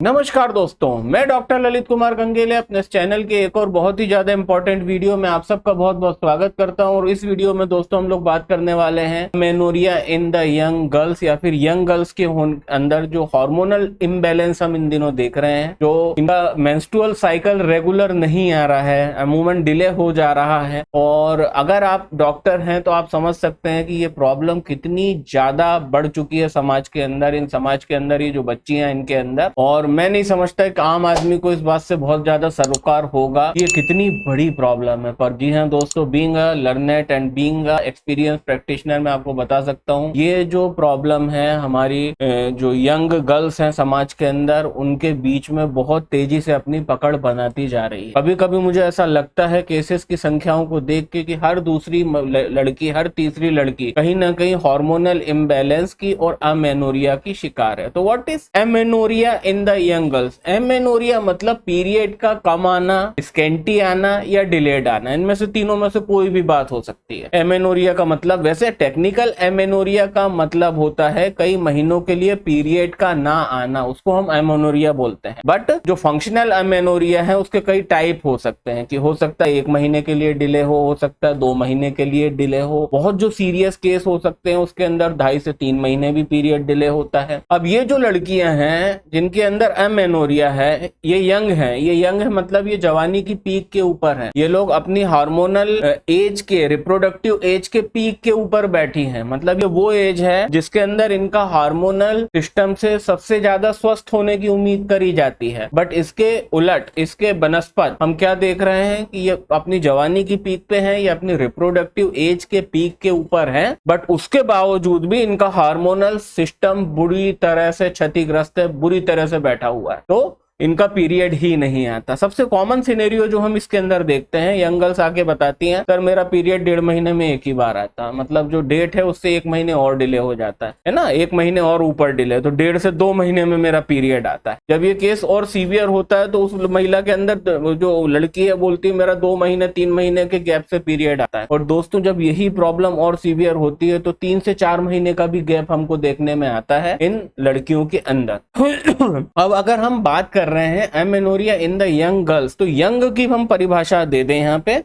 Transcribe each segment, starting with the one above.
नमस्कार दोस्तों, मैं डॉक्टर ललित कुमार गंगेले अपने इस चैनल के एक और बहुत ही ज्यादा इंपॉर्टेंट वीडियो में आप सबका बहुत बहुत स्वागत करता हूं। और इस वीडियो में दोस्तों हम लोग बात करने वाले हैं मेनोरिया इन द यंग गर्ल्स या फिर यंग गर्ल्स के अंदर जो हार्मोनल इम्बैलेंस हम इन दिनों देख रहे हैं, जो इनका मेंस्ट्रुअल साइकिल रेगुलर नहीं आ रहा है, अमूमन डिले हो जा रहा है। और अगर आप डॉक्टर हैं तो आप समझ सकते हैं कि ये प्रॉब्लम कितनी ज्यादा बढ़ चुकी है समाज के अंदर, इन समाज के अंदर ये जो बच्चियां इनके अंदर। और मैं नहीं समझता कि आम आदमी को इस बात से बहुत ज्यादा सरोकार होगा ये कितनी बड़ी प्रॉब्लम है। पर जी हाँ दोस्तों, being a learned and being a experience practitioner मैं आपको बता सकता हूँ ये जो प्रॉब्लम है हमारी जो यंग गर्ल्स हैं समाज के अंदर, उनके बीच में बहुत तेजी से अपनी पकड़ बनाती जा रही है। कभी कभी मुझे ऐसा लगता है केसेस की संख्याओं को देख के कि हर दूसरी लड़की, हर तीसरी लड़की कहीं ना कहीं हार्मोनल इम्बैलेंस की और अमेनोरिया की शिकार है। तो what is amenorrhoea in the young girls? Amenorrhoea मतलब पीरियड का कम आना, स्कैंटी आना या डिलेड आना। इनमें से तीनों में से कोई भी बात हो सकती है। एमेनोरिया का मतलब, वैसे टेक्निकल एमेनोरिया का मतलब होता है कई महीनों के लिए पीरियड का ना आना, उसको हम एमेनोरिया बोलते हैं। बट जो फंक्शनल एमेनोरिया है उसके कई टाइप हो सकते हैं, कि हो सकता है 1 महीने के लिए डिले हो सकता है 2 महीने के लिए डिले हो। बहुत जो सीरियस केस हो सकते हैं उसके अंदर 2.5 से 3 महीने भी पीरियड डिले होता है। अब ये जो लड़कियां हैं जिनके अंदर एमेनोरिया है, ये यंग है। ये यंग है मतलब ये जवानी की पीक के ऊपर है। ये लोग अपनी हार्मोनल एज के, रिप्रोडक्टिव एज के पीक के ऊपर बैठी हैं। मतलब ये वो एज है जिसके अंदर इनका हार्मोनल सिस्टम से सबसे ज्यादा स्वस्थ होने की उम्मीद करी जाती है। बट इसके उलट, इसके बनस्पत हम क्या देख रहे हैं कि ये अपनी जवानी की पीक पे है, ये अपनी रिप्रोडक्टिव एज के पीक के ऊपर है। बट उसके बावजूद भी इनका हार्मोनल सिस्टम बुरी तरह से क्षतिग्रस्त है, बुरी तरह से बैठा हुआ है, तो इनका पीरियड ही नहीं आता। सबसे कॉमन सिनेरियो जो हम इसके अंदर देखते हैं, यंग गर्ल्स आके बताती हैं सर मेरा पीरियड 1.5 महीने में एक ही बार आता है। मतलब जो डेट है उससे 1 महीने और डिले हो जाता है ना, 1 महीने और ऊपर डिले, तो 1.5 से 2 महीने में मेरा पीरियड आता है। जब ये केस और सीवियर होता है तो उस महिला के अंदर, जो लड़की है, बोलती है मेरा 2 महीने 3 महीने के गैप से पीरियड आता है। और दोस्तों जब यही प्रॉब्लम और सीवियर होती है तो 3 से 4 महीने का भी गैप हमको देखने में आता है इन लड़कियों के अंदर। अब अगर हम बात कर रहे हैं amenorrhoea in the young girls, तो यंग की हम परिभाषा दे दें यहाँ पे।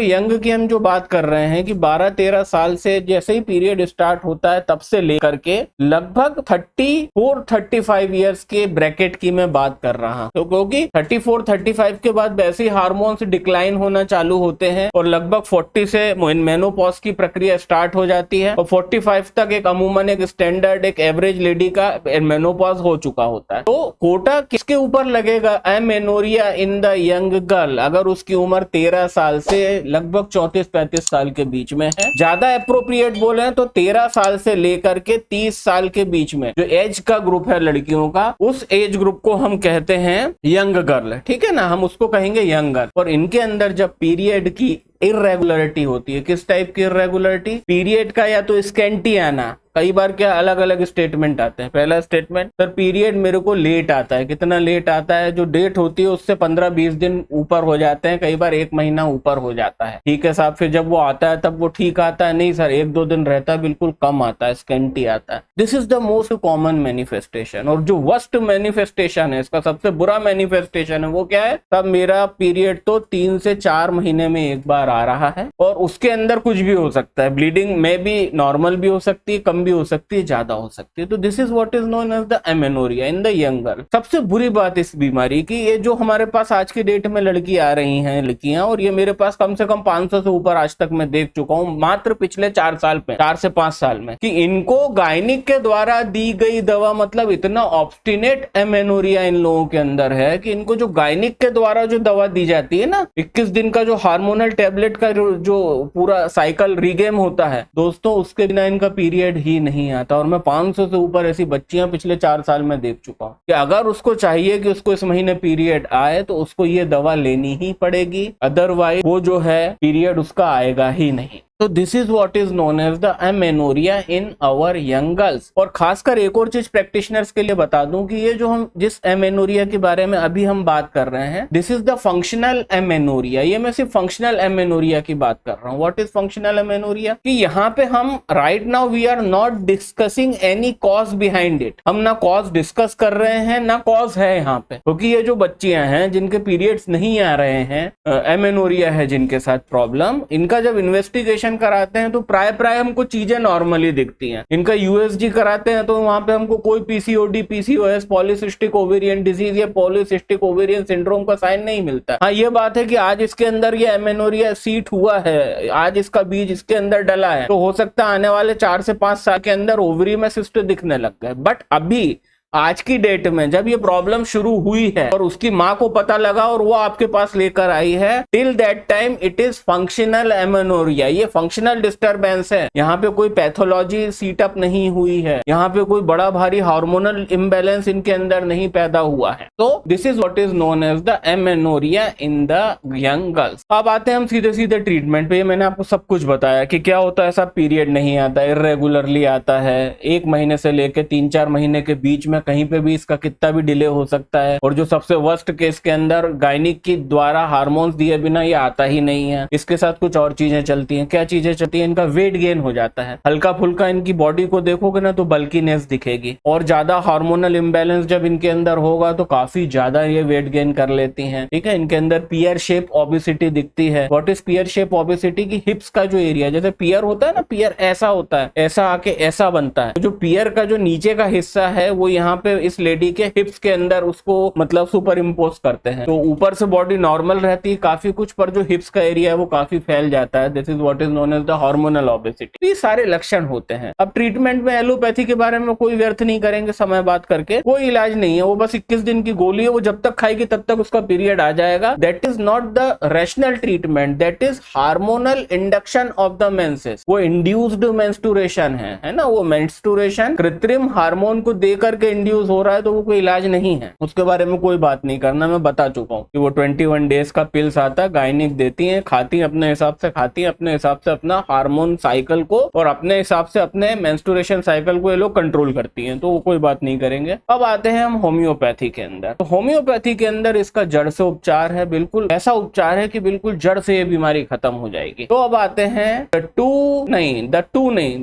यंग की हम जो बात कर रहे हैं कि 12-13 साल से जैसे ही पीरियड स्टार्ट होता है तब से लेकर के लगभग 34-35 इयर्स के ब्रैकेट की मैं बात कर रहा हूं। तो क्योंकि 34-35 के बाद वैसे ही हार्मोन्स डिक्लाइन होना चालू होते हैं और लगभग 40 से मेनोपॉज की प्रक्रिया स्टार्ट हो जाती है और 45 तक एक अमूमन एक स्टैंडर्ड, एक एवरेज लेडी का मेनोपॉज हो चुका होता है। तो कोटा किसके ऊपर लगेगा? Amenorrhoea in the young girl अगर उसकी उम्र 13 साल से लगभग 34-35 साल के बीच में है। ज्यादा एप्रोप्रिएट बोले तो 13 साल से लेकर के 30 साल के बीच में जो एज का ग्रुप है लड़कियों का, उस एज ग्रुप को हम कहते हैं यंग गर्ल। ठीक है ना, हम उसको कहेंगे यंग गर्ल। और इनके अंदर जब पीरियड की इर्रेगुलरिटी होती है, किस टाइप की इर्रेगुलरिटी? पीरियड का या तो स्कैंटी आना, कई बार क्या अलग अलग स्टेटमेंट आते हैं। पहला स्टेटमेंट, सर पीरियड मेरे को लेट आता है। कितना लेट आता है? जो डेट होती है उससे 15-20 दिन ऊपर हो जाते हैं, कई बार 1 महीना ऊपर हो जाता है। ठीक है साहब, फिर जब वो आता है तब वो ठीक आता है? नहीं सर, 1-2 दिन रहता है, बिल्कुल कम आता है, स्कैंटी आता है। This is the most common manifestation. और जो वर्स्ट मैनिफेस्टेशन है, इसका सबसे बुरा मैनिफेस्टेशन है, वो क्या है? तब मेरा पीरियड तो 3 से 4 महीने में एक बार आ रहा है और उसके अंदर कुछ भी हो सकता है। ब्लीडिंग में भी नॉर्मल भी हो सकती है, कम भी हो सकती है, ज्यादा हो सकती है। तो this is what is known as the amenorrhoea in the young girl. सबसे बुरी बात इस बीमारी की, ये जो हमारे पास आज की डेट में लड़की आ रही हैं, लड़कियां, और ये मेरे पास कम से कम 500 से ऊपर आज तक मैं देख चुका हूं मात्र पिछले 4 साल में, 4 से 5 साल में, कि इनको गायनिक के द्वारा दी गई दवा, मतलब इतना ऑब्स्टिनेट एमेनोरिया इन लोगों के अंदर है कि इनको जो गायनिक के द्वारा जो दवा दी जाती है ना, 21 दिन का जो हार्मोनल टेबलेट का जो पूरा साइकिल रीगेम होता है दोस्तों, उसके बिना इनका पीरियड ही नहीं आता। और मैं 500 से ऊपर ऐसी बच्चियां पिछले 4 साल में देख चुका हूं कि अगर उसको चाहिए कि उसको इस महीने पीरियड आए तो उसको ये दवा लेनी ही पड़ेगी, अदरवाइज वो जो है पीरियड उसका आएगा ही नहीं। तो this is what is known as the amenorrhoea in our young girls. और खासकर एक और चीज प्रैक्टिशनर्स के लिए बता दूं कि ये जो हम जिस एमेनोरिया के बारे में अभी हम बात कर रहे हैं, this is the functional amenorrhoea. ये मैं सिर्फ फंक्शनल एमेनोरिया की बात कर रहा हूँ। What is functional amenorrhoea? कि यहाँ पे हम right now we are not discussing any cause behind it. हम ना कॉज डिस्कस कर रहे हैं ना कॉज है यहाँ पे, क्योंकि ये जो बच्चियां हैं जिनके पीरियड्स नहीं आ रहे हैं, एमेनोरिया है जिनके साथ प्रॉब्लम, इनका जब इन्वेस्टिगेशन कराते हैं तो प्राय हमको चीजें नॉर्मली दिखती हैं। इनका यूएसजी कराते हैं तो वहां पे हमको कोई PCOD, PCOS, polycystic ovarian disease या पॉलीसिस्टिक ओवेरियन सिंड्रोम का साइन नहीं मिलता। हाँ, ये बात है कि आज इसके अंदर ये एमेनोरिया सीट हुआ है, आज इसका बीज इसके अंदर डला है, तो हो सकता है आने वाले 4 से 5 साल के अंदर ओवरी में सिस्ट दिखने लग गए। बट अभी आज की डेट में जब ये प्रॉब्लम शुरू हुई है और उसकी माँ को पता लगा और वो आपके पास लेकर आई है, till that time it is functional amenorrhoea. ये फंक्शनल डिस्टर्बेंस है, यहाँ पे कोई पैथोलॉजी सीटअप नहीं हुई है, यहाँ पे कोई बड़ा भारी हार्मोनल इम्बैलेंस इनके अंदर नहीं पैदा हुआ है। तो this is what is known as the amenorrhoea in the young girls. अब आते हैं हम सीधे सीधे ट्रीटमेंट पे। ये मैंने आपको सब कुछ बताया कि क्या होता है। सब पीरियड नहीं आता, इरेगुलरली आता है, 1 महीने से लेकर 3-4 महीने के बीच में कहीं पे भी इसका कितना भी डिले हो सकता है। और जो सबसे वर्स्ट केस के अंदर गायनिक की द्वारा हार्मोन्स दिए बिना ये आता ही नहीं है। इसके साथ कुछ और चीजें चलती हैं। क्या चीजें चलती हैं? इनका वेट गेन हो जाता है, हल्का फुल्का इनकी बॉडी को देखोगे ना तो बल्कीनेस दिखेगी, और ज्यादा हार्मोनल इम्बैलेंस जब इनके अंदर होगा तो काफी ज्यादा ये वेट गेन कर लेती हैं। ठीक है, इनके अंदर पियर शेप ओबेसिटी दिखती है। What is peer shape obesity? की हिप्स का जो एरिया, जैसे पियर होता है ना, पियर ऐसा होता है, ऐसा आके ऐसा बनता है। तो जो पियर का जो नीचे का हिस्सा है वो यहाँ पे इस लेडी के हिप्स के अंदर उसको मतलब सुपर इम्पोज करते हैं। तो ऊपर से बॉडी नॉर्मल रहती है काफी कुछ, पर जो हिप्स का एरिया है वो काफी फैल जाता है। This is what is known as the hormonal obesity. ये सारे लक्षण होते हैं। अब ट्रीटमेंट में एलोपैथी के बारे में कोई व्यर्थ नहीं करेंगे समय बात करके, कोई इलाज नहीं है। वो बस 21 दिन की गोली है, वो जब तक खाएगी तब तक उसका पीरियड आ जाएगा। That is not the rational treatment, that is hormonal induction of the menses. वो इंड्यूस्ड मेंस्ट्रुएशन है ना। वो मेंस्ट्रुएशन कृत्रिम हार्मोन को देकर के इंड्यूस हो रहा है, तो वो कोई इलाज नहीं है। उसके बारे में कोई बात नहीं करना, मैं बता चुका हूँ कि वो 21 डेज का पिल्स आता है, गायनिक देती हैं, खाती हैं अपने हिसाब से, खाती हैं अपने हिसाब से अपना हार्मोन साइकिल को, और अपने हिसाब से अपने मेंस्ट्रुएशन साइकिल को ये लोग कंट्रोल करती हैं, तो वो कोई बात नहीं करेंगे। अब आते हैं हम होम्योपैथी के अंदर। तो होम्योपैथी के अंदर इसका जड़ से उपचार है, बिल्कुल ऐसा उपचार है कि बिल्कुल जड़ से ये बीमारी खत्म हो जाएगी। तो अब आते हैं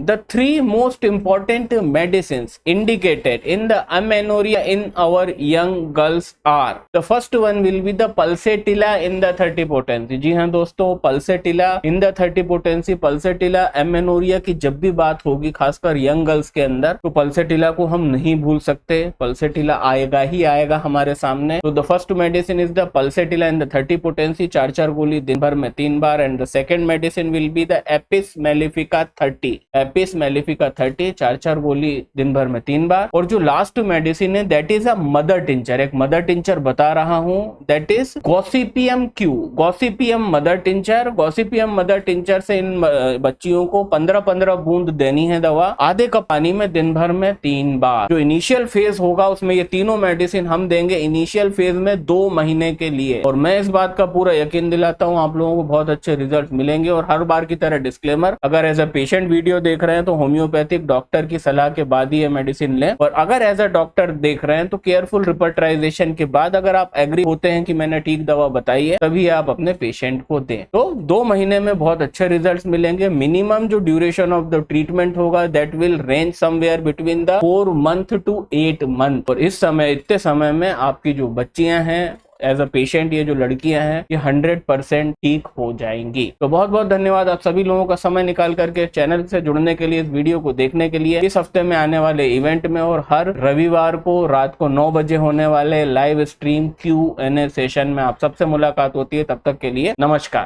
the 3 most important medicine indicated in the amenorrhoea in our young girls are. The first one will be the pulsatilla in the 30 potency। जी हाँ दोस्तों, pulsatilla in the 30 potency। pulsatilla amenorrhoea की जब भी बात होगी खासकर यंग गर्ल्स के अंदर, तो pulsatilla को हम नहीं भूल सकते। pulsatilla आएगा ही आएगा हमारे सामने। तो the first medicine is the pulsatilla in the 30 potency, 4 गोली दिन भर में 3 बार। And the second medicine will be the Apis mellifica 30। Apis mellifica 30, 4 गोली दिन भर में 3 बार। और जो लास्ट मेडिसिन है that is a mother tincture. एक मदर टिंचर बता रहा हूं, that is Gossypium Q. Gossypium mother tincture. Gossypium mother tincture से इन बच्चियों को 15-15 बूंद देनी है दवा, आधे कप पानी में दिन भर में 3 बार। जो इनिशियल फेज होगा उसमें ये तीनों मेडिसिन हम देंगे इनिशियल फेज में 2 महीने के लिए। और मैं इस बात का पूरा यकीन दिलाता हूं आप लोगों को बहुत अच्छे रिजल्ट मिलेंगे। और हर बार की तरह डिस्क्लेमर, अगर एज अ पेशेंट वीडियो देख रहे हैं तो होम्योपैथिक डॉक्टर की सलाह के बाद ही ये मेडिसिन लें। और अगर एज अ डॉक्टर देख रहे हैं तो केयरफुल रिपर्टराइजेशन के बाद अगर आप एग्री होते हैं कि मैंने ठीक दवा बताई है, तभी आप अपने पेशेंट को दें। तो 2 महीने में बहुत अच्छे रिजल्ट्स मिलेंगे। मिनिमम जो ड्यूरेशन ऑफ द ट्रीटमेंट होगा that will range somewhere between the 4 month to 8 month. और इस समय, इतने समय में आपकी जो बच्चियां हैं एज अ पेशेंट, ये जो लड़कियां हैं, ये 100% ठीक हो जाएंगी। तो बहुत बहुत धन्यवाद आप सभी लोगों का समय निकाल करके चैनल से जुड़ने के लिए, इस वीडियो को देखने के लिए। इस हफ्ते में आने वाले इवेंट में और हर रविवार को रात को 9 बजे होने वाले लाइव स्ट्रीम Q&A सेशन में आप सबसे मुलाकात होती है। तब तक के लिए नमस्कार।